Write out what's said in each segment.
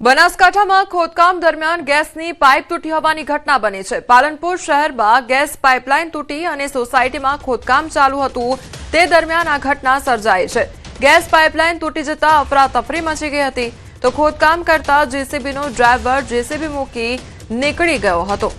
બનાસકાંઠામાં ખોદકામ દરમિયાન ગેસની પાઇપ તૂટી હોવાની ઘટના બની છે। પાલનપુર શહેરમાં ગેસ પાઇપલાઇન તૂટી અને સોસાયટીમાં ખોદકામ ચાલુ હતું તે દરમિયાન આ ઘટના સર્જાઈ છે। ગેસ પાઇપલાઇન તૂટી જતા અફરાતફરી મચી ગઈ હતી તો ખોદકામ કરતા જેસીબીનો ડ્રાઈવર જેસીબી મૂકી નીકળી ગયો હતો।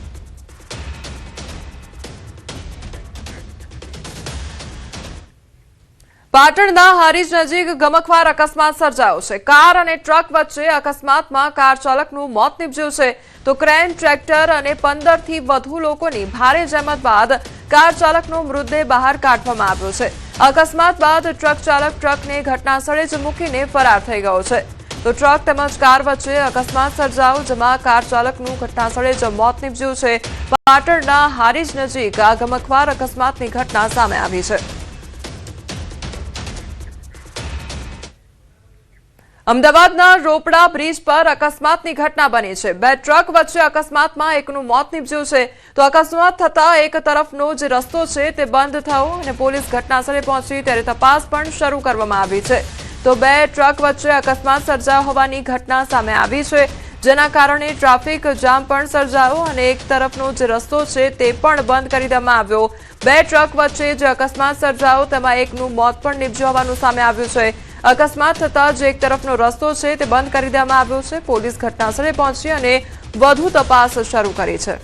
પાટણના હારીજ નજીક ગમખ્વાર અકસ્માત સર્જાયો છે। કાર અને ટ્રક વચ્ચે અકસ્માતમાં કાર ચાલકનું મોત નીપજ્યું છે તો ક્રેન, ટ્રેક્ટર અને 15થી વધુ લોકોની ભારે જહેમત બાદ કાર ચાલકનો મૃતદેહ બહાર કાઢવામાં આવ્યો છે। અકસ્માત બાદ ટ્રક ચાલક ટ્રકને ઘટનાસ્થળે જ મૂકીને ફરાર થઈ ગયો છે તો ટ્રક તેમજ કાર વચ્ચે અકસ્માત સર્જાયો જેમાં કાર ચાલકનું ઘટનાસ્થળે જ મોત નીપજ્યું છે। પાટણના હારીજ નજીક આ ગમખ્વાર અકસ્માતની ઘટના સામે આવી છે। અમદાવાદના રોપડા બ્રિજ પર અકસ્માતની ઘટના બની છે। બે ટ્રક વચ્ચે અકસ્માતમાં એકનું મોત નીપજ્યું છે તો અકસ્માત થતા એક તરફનો જે રસ્તો છે તે બંધ થયો અને પોલીસ ઘટનાસ્થળે પહોંચી ત્યારે તપાસ પણ શરૂ કરવામાં આવી છે તો બે ટ્રક વચ્ચે અકસ્માત સર્જાયો હોવાની ઘટના સામે આવી છે જેના કારણે ટ્રાફિક જામ પણ સર્જાયો અને એક તરફનો જે રસ્તો છે તે પણ બંધ કરી દેવામાં આવ્યો। બે ટ્રક વચ્ચે જે અકસ્માત સર્જાયો તેમાં એકનું મોત પણ નીપજ્યું હોવાનું સામે આવ્યું છે। અકસ્માત થતા જે એક તરફનો રસ્તો છે તે બંધ કરી દેવામાં આવ્યો છે। પોલીસ ઘટનાસ્થળે પહોંચી અને વધુ તપાસ શરૂ કરી છે।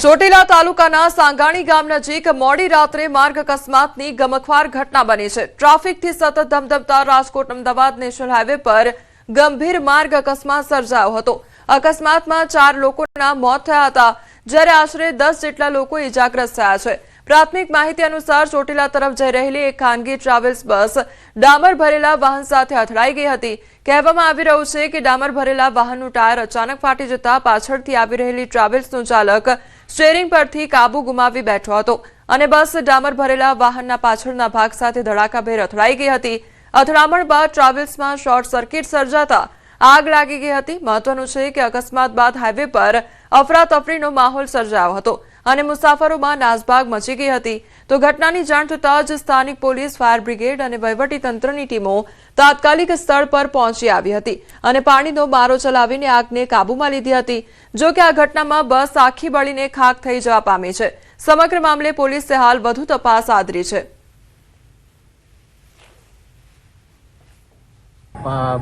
ચોટીલા તાલુકાના સાંગાણી ગામ નજીક મોડી રાત્રે માર્ગ અકસ્માતની ગમખ્વાર ઘટના બની છે। ટ્રાફિકથી સતત ધમધમતા રાજકોટ અમદાવાદ નેશનલ હાઈવે પર ગંભીર માર્ગ અકસ્માત સર્જાયો હતો। અકસ્માતમાં 4 લોકોના મોત થયા હતા જ્યારે આશરે 10 જેટલા લોકો ઇજાગ્રસ્ત થયા છે। પ્રાથમિક માહિતી અનુસાર ચોટીલા તરફ જઈ રહેલી એક ખાનગી ટ્રાવેલ્સ બસ ડામર ભરેલા વાહન સાથે અથડાઈ ગઈ હતી। કહેવામાં આવી રહ્યું છે કે ડામર ભરેલા વાહનનું ટાયર અચાનક ફાટી જતા પાછળથી આવી રહેલી ટ્રાવેલ્સનો ચાલક સ્ટીયરિંગ પરથી કાબુ ગુમાવી બેઠો હતો અને બસ ડામર ભરેલા વાહનના પાછળના ભાગ સાથે ધડાકાભેર અથડાઈ ગઈ હતી। અથડામણ બાદ ટ્રાવેલ્સમાં શોર્ટ સર્કિટ સર્જાતા આગ લાગી ગઈ હતી। મહત્વનું છે કે અકસ્માત બાદ હાઈવે પર અફરાતફરીનો માહોલ સર્જાયો હતો અને મુસાફરોમાં નાસભાગ મચી ગઈ હતી તો ઘટનાની જાણ થતાં જ સ્થાનિક પોલીસ, ફાયર બ્રિગેડ અને વહીવટીતંત્રની ટીમો તાત્કાલિક સ્થળ પર પહોંચી આવી હતી અને પાણીનો મારો ચલાવીને આગને કાબૂમાં લીધી હતી। જો કે આ ઘટનામાં બસ આખી બળીને ખાખ થઈ જવા પામી છે। સમગ્ર મામલે પોલીસે હાલ વધુ તપાસ આદરી છે।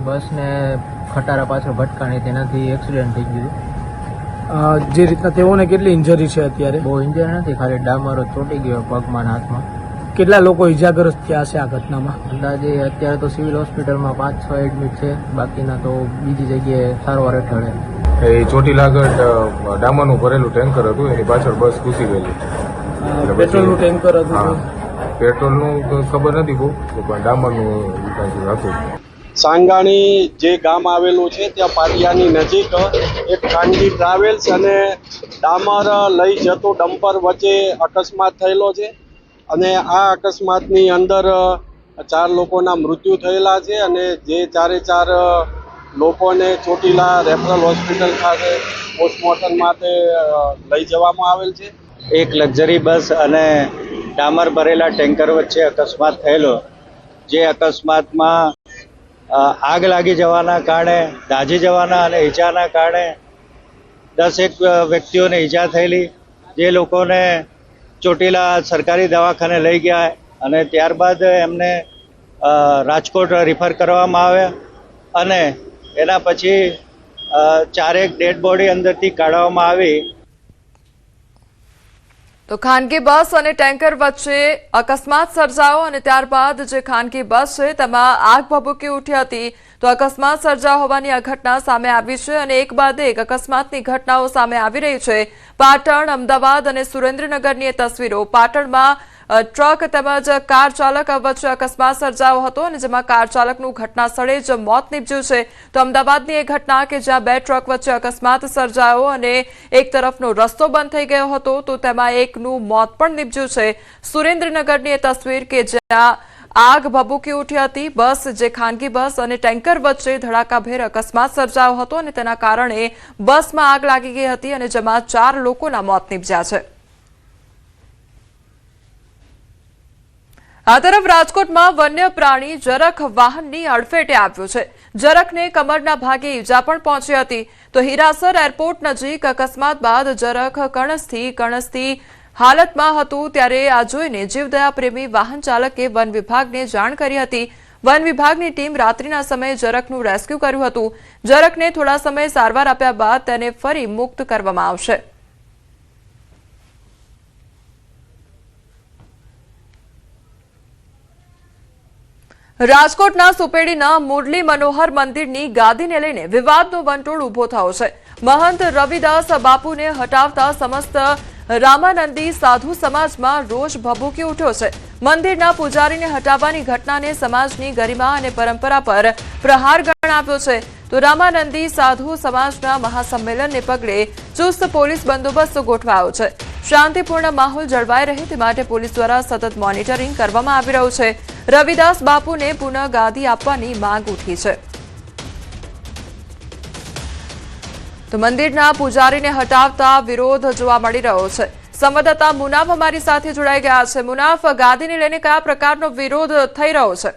બસને ખટારા પાછળ ભટકાણી તેનાથી એક્સિડન્ટ થઈ ગયું। જે રીતના તેઓને કેટલી ઇન્જરી છે અત્યારે? બહુ ઇન્જર નથી, ખાલી ડામરો ચોટી ગયો પગમાં ને હાથમાં। કેટલા લોકો ઇજાગ્રસ્ત થયા છે આ ઘટનામાં? અંદાજે અત્યારે તો સિવિલ હોસ્પિટલમાં 5-6 એડમિટ છે, બાકીના તો બીજી જગ્યાએ સારવાર હેઠળ છે। એ ચોટીલા આગળ ડામરનું ભરેલું ટેન્કર હતું, એની પાછળ બસ ઘૂસી ગયેલી। પેટ્રોલનું ટેન્કર હતું? પેટ્રોલનું ખબર નથી બહુ, પણ ડામરનું હતું। સાંગાણી જે ગામ આવેલું છે ત્યાં પાટિયાની નજીક એક ખાનગી ટ્રાવેલ્સ અને ડામર લઈ જતો ડમ્પર વચ્ચે અકસ્માત થયેલો છે અને આ અકસ્માતની અંદર 4 લોકોના મૃત્યુ થયેલા છે અને જે 4 લોકોને ચોટીલા રેફરલ હોસ્પિટલ ખાતે પોસ્ટમોર્ટમ માટે લઈ જવામાં આવેલ છે। એક લક્ઝરી બસ અને ડામર ભરેલા ટેન્કર વચ્ચે અકસ્માત થયેલો, જે અકસ્માતમાં આગ લાગી જવાના કારણે, દાઝી જવાના અને ઈજાના કારણે 10 વ્યક્તિઓને ઈજા થયેલી, જે લોકોને ચોટીલા સરકારી દવાખાને લઈ ગયા અને ત્યારબાદ એમને રાજકોટ રિફર કરવામાં આવ્યા અને એના પછી 4 ડેડ બોડી અંદરથી કાઢવામાં આવી। તો ખાનગી બસ અને ટેન્કર વચ્ચે અકસ્માત સર્જાયો અને ત્યારબાદ જે ખાનગી બસ છે તેમાં આગ ભભૂકી ઉઠી હતી તો અકસ્માત સર્જાયો હોવાની આ ઘટના સામે આવી છે અને એક બાદ એક અકસ્માતની ઘટનાઓ સામે આવી રહી છે। પાટણ, અમદાવાદ અને સુરેન્દ્રનગરની એ તસવીરો। પાટણમાં ટ્રક તેમજ કાર ચાલક વચ્ચે અકસ્માત સર્જાયો હતો અને જેમાં કાર ચાલકનું ઘટના સ્થળે જ મોત નીપજ્યું છે તો અમદાવાદની એ ઘટના કે જ્યાં 2 ટ્રક વચ્ચે અકસ્માત સર્જાયો અને એક તરફનો રસ્તો બંધ થઈ ગયો હતો તો તેમાં એકનું મોત પણ નીપજ્યું છે। સુરેન્દ્રનગરની એ તસવીર કે જ્યાં આગ ભભૂકી ઉઠી હતી। બસ જે ખાનગી બસ અને ટેન્કર વચ્ચે ધડાકાભેર અકસ્માત સર્જાયો હતો અને તેના કારણે બસમાં આગ લાગી ગઈ હતી અને જેમાં 4 લોકોના મોત નીપજ્યા છે। આ તરફ રાજકોટમાં વન્ય પ્રાણી જરખ વાહનની અડફેટે આવ્યો છે. જરખને કમરના ભાગે ઈજા પણ પહોંચી હતી. તો હીરાસર એરપોર્ટ નજીક અકસ્માત બાદ જરખ કણસથી હાલતમાં હતું. ત્યારે આ જોઈને જીવદયા પ્રેમી વાહન ચાલકે વન વિભાગને જાણ કરી હતી. વન વિભાગની ટીમ રાત્રિના સમયે જરખનું રેસ્ક્યુ કર્યું હતું. જરખને થોડા સમય સારવાર આપ્યા બાદ તેને ફરી મુક્ત કરવામાં આવશે. રાજકોટના સુપેડીના મુરલી મનોહર મંદિરની ગાદીને લઈને વિવાદનો વંટોળ ઉભો થયો છે. મહંત રવિદાસ બાપુને હટાવતા સમસ્ત રામાનંદી સાધુ સમાજમાં રોષ ભભૂકી ઉઠ્યો છે. મંદિરના પૂજારીને હટાવવાની ઘટનાને સમાજની ગરિમા અને પરંપરા પર પ્રહાર ગણાવ્યો છે. તો રામાનંદી સાધુ સમાજના મહાસંમેલનને પગલે ચુસ્ત પોલીસ બંદોબસ્ત ગોઠવાયો છે. શાંતિપૂર્ણ માહોલ જળવાઈ રહે તે માટે પોલીસ દ્વારા સતત મોનિટરિંગ કરવામાં આવી રહ્યું છે. રવિદાસ બાપુને પુનઃ ગાદી આપવાની માંગ ઉઠી છે. તો મંદિરના પૂજારીને હટાવતા વિરોધ જોવા મળી રહ્યો છે. સંવાદદાતા મુનાફ અમારી સાથે જોડાઈ ગયા છે. મુનાફ, ગાદીને લઈને કયા પ્રકારનો વિરોધ થઈ રહ્યો છે?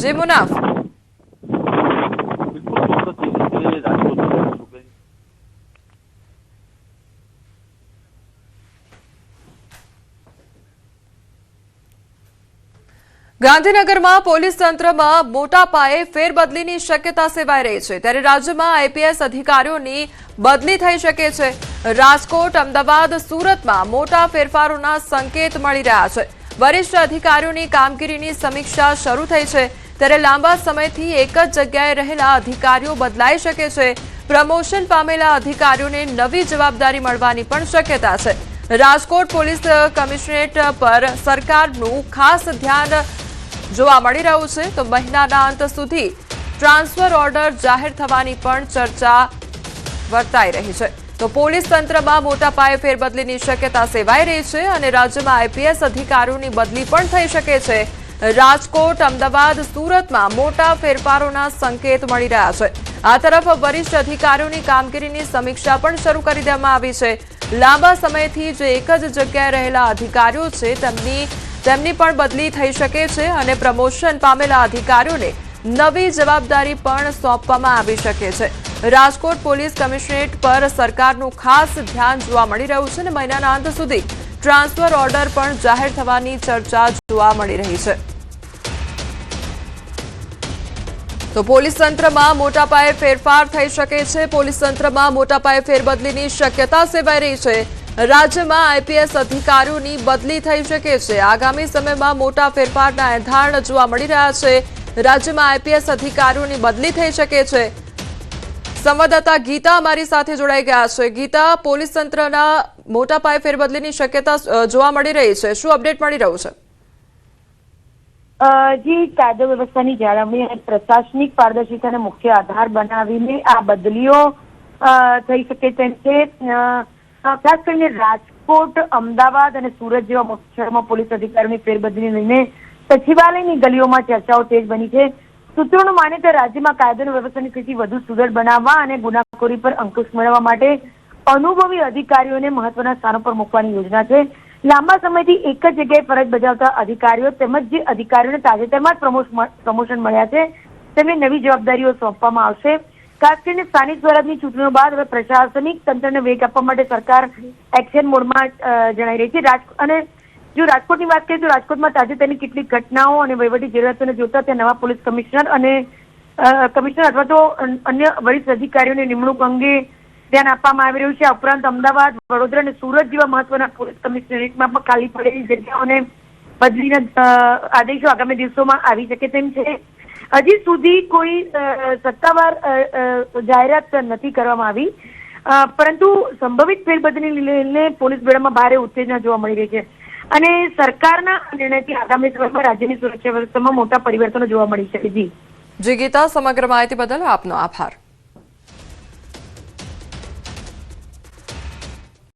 જી મુનાફ. ગાંધીનગરમાં પોલીસ તંત્રમાં મોટા પાયે ફેરબદલીની શક્યતા સેવાઈ રહી છે. ત્યારે રાજ્યમાં આઈપીએસ અધિકારીઓની બદલી થઈ શકે છે. રાજકોટ, અમદાવાદ, સુરતમાં મોટા ફેરફારોના સંકેત મળી રહ્યા છે. વરિષ્ઠ અધિકારીઓની કામગીરીની સમીક્ષા શરૂ થઈ છે. ત્યારે લાંબા સમયથી એક જ જગ્યાએ રહેલા અધિકારીઓ બદલાઈ શકે છે. પ્રમોશન પામેલા અધિકારીઓને નવી જવાબદારી મળવાની પણ શક્યતા છે. રાજકોટ પોલીસ કમિશનરેટ પર સરકારનું ખાસ ધ્યાન જોવા મળી રહ્યું છે. તો મહિનાના અંત સુધી ટ્રાન્સફર ઓર્ડર જાહેર થવાની પણ ચર્ચા વર્તાઈ રહી છે. તો પોલીસ તંત્રમાં મોટા પાયે ફેરબદલીની શક્યતા સેવાઈ રહી છે અને રાજ્યમાં આઈપીએસ અધિકારીઓની બદલી પણ થઈ શકે છે. રાજકોટ, અમદાવાદ, સુરતમાં મોટા ફેરફારોના સંકેત મળી રહ્યા છે. આ તરફ વરિષ્ઠ અધિકારીઓની કામગીરીની સમીક્ષા પણ શરૂ કરી દેવામાં આવી છે. લાંબા સમયથી જે એક જ જગ્યાએ રહેલા અધિકારીઓ છે તેમની પણ બદલી થઈ શકે છે અને પ્રમોશન પામેલા અધિકારીઓને નવી જવાબદારી પણ સોંપવામાં આવી શકે છે. રાજકોટ પોલીસ કમિશનરેટ પર સરકારનું ખાસ ધ્યાન જોવા મળી રહ્યું છે અને મહિનાના અંત સુધી ટ્રાન્સફર ઓર્ડર પણ જાહેર થવાની ચર્ચા જોવા મળી રહી છે. તો પોલીસ તંત્રમાં મોટા પાયે ફેરફાર થઈ શકે છે. પોલીસ તંત્રમાં મોટા પાયે ફેરબદલીની શક્યતા સેવાઈ રહી છે. રાજ્યમાં આઈપીએસ અધિકારીઓની બદલી થઈ શકે છે. આગામી સમયમાં મોટા ફેરફારના એંધાણ જોવા મળી રહ્યા છે. રાજ્યમાં આઈપીએસ અધિકારીઓની બદલી થઈ શકે છે. સંવાદદાતા ગીતા અમારી સાથે જોડાઈ ગયા છે. ગીતા, પોલીસ તંત્રના મોટા પાયે ફેરબદલીની શક્યતા જોવા મળી રહી છે. શું અપડેટ મળી રહ્યું છે? જી, કાયદો વ્યવસ્થાની જાળવણી અને પ્રશાસનિક પારદર્શિતાને મુખ્ય આધાર બનાવીને આ બદલીઓ થઈ શકે તેમ છે. ખાસ કરીને રાજકોટ, અમદાવાદ અને સુરત જેવા મોટા શહેરોમાં પોલીસ અધિકારીઓની ફેરબદલીને લઈને સચિવાલયની ગલીઓમાં ચર્ચાઓ તેજ બની છે. સૂત્રોનું માને તો રાજ્યમાં કાયદો વ્યવસ્થાની સ્થિતિ વધુ સુદૃઢ બનાવવા અને ગુનાખોરી પર અંકુશ મેળવવા માટે અનુભવી અધિકારીઓને મહત્વના સ્થાનો પર મૂકવાની યોજના છે. લાંબા સમયથી એક જ જગ્યાએ ફરજ બજાવતા અધિકારીઓ તેમજ જે અધિકારીઓને તાજેતરમાં જ પ્રમોશન મળ્યા છે તેમને નવી જવાબદારીઓ સોંપવામાં આવશે. ખાસ કરીને સ્થાનિક સ્વરાજની ચૂંટણીઓ બાદ હવે પ્રશાસનિક તંત્રને વેગ આપવા માટે સરકાર એક્શન મોડમાં જણાઈ રહી છે. અને જો રાજકોટની વાત કરીએ તો રાજકોટમાં તાજેતરની કેટલીક ઘટનાઓ અને વહીવટી જરૂરિયાતોને જોતા ત્યાં નવા પોલીસ કમિશનર અથવા તો અન્ય વરિષ્ઠ અધિકારીઓની નિમણૂક અંગે ધ્યાન આપવામાં આવી રહ્યું છે. આ ઉપરાંત અમદાવાદ, વડોદરા અને સુરત જેવા મહત્વના પોલીસ કમિશનરેટમાં પણ ખાલી પડેલી જગ્યાઓને બદલીના આદેશો આગામી દિવસોમાં આવી શકે તેમ છે. હજી સુધી કોઈ સત્તાવાર જાહેરાત નથી કરવામાં આવી, પરંતુ સંભવિત ફેરબદલીને લઈને પોલીસ બેડામાં ભારે ઉત્તેજના જોવા મળી રહી છે અને સરકારના નિર્ણયથી આગામી સમયમાં રાજ્યની સુરક્ષા વ્યવસ્થામાં મોટા પરિવર્તનો જોવા મળી શકે. જી ગીતા, સમગ્ર માહિતી બદલ આપનો આભાર.